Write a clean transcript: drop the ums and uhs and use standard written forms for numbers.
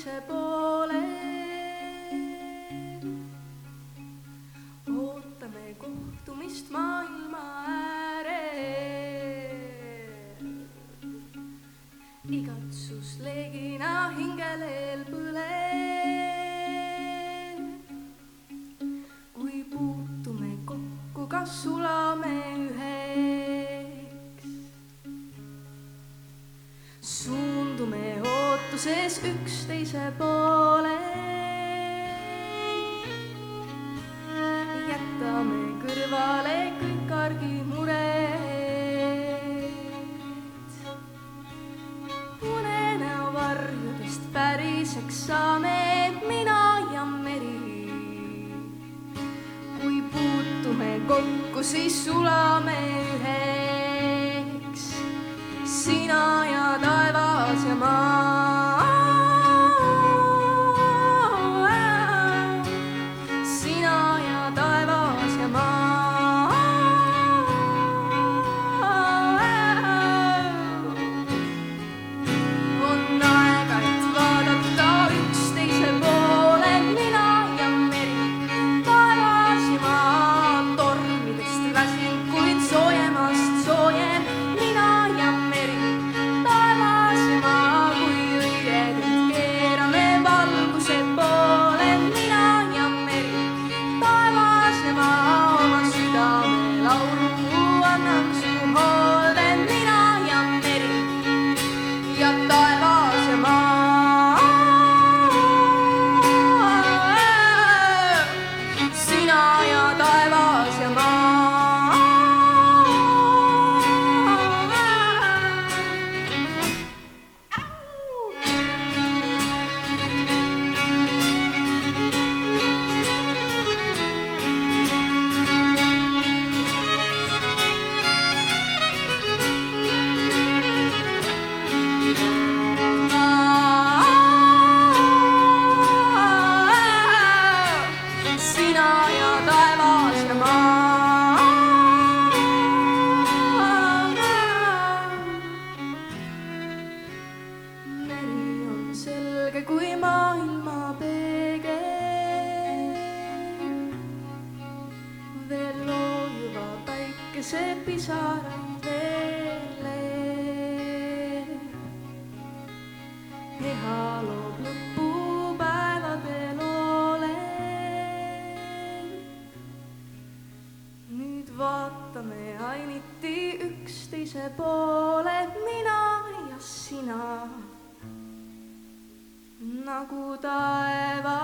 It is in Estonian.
üksteise poole. Ootame kohtumist maailma äärel. Igatsus leegina hingeleel põleb. Kui puutume kokku, kas sulame üheks. Suundume ootuses üksteise poole. Jätame kõrvale kõik argimured. Unenäo varjudest päriseks saame mina ja meri. Kui puutume kokku, siis sulame üheks. Sina ja taevas ja maa. Sina ja taevas ja maa. On aega, et vaadata üksteise poole, mina ja meri. Taevas ja maa, tormidest väsin, kuid soojemast soojem. Mina ja meri, taevas ja maa, kui õiedelt keerame valguse poole. Mina ja meri, taevas ja maa, oma südame laulu annan su hoolde. Mina ja meri ja taevas ja maa. Sina ja taevas ja maa. Sina ja taevas ja maa. Meri on selge kui maailma peegel. Veel loojuva päikese pisaraid veerleb. Eha loob lõpupäevadel oleb. Nüüd vaatame ainiti üksteise poole, mina ja sina. Nagu taeva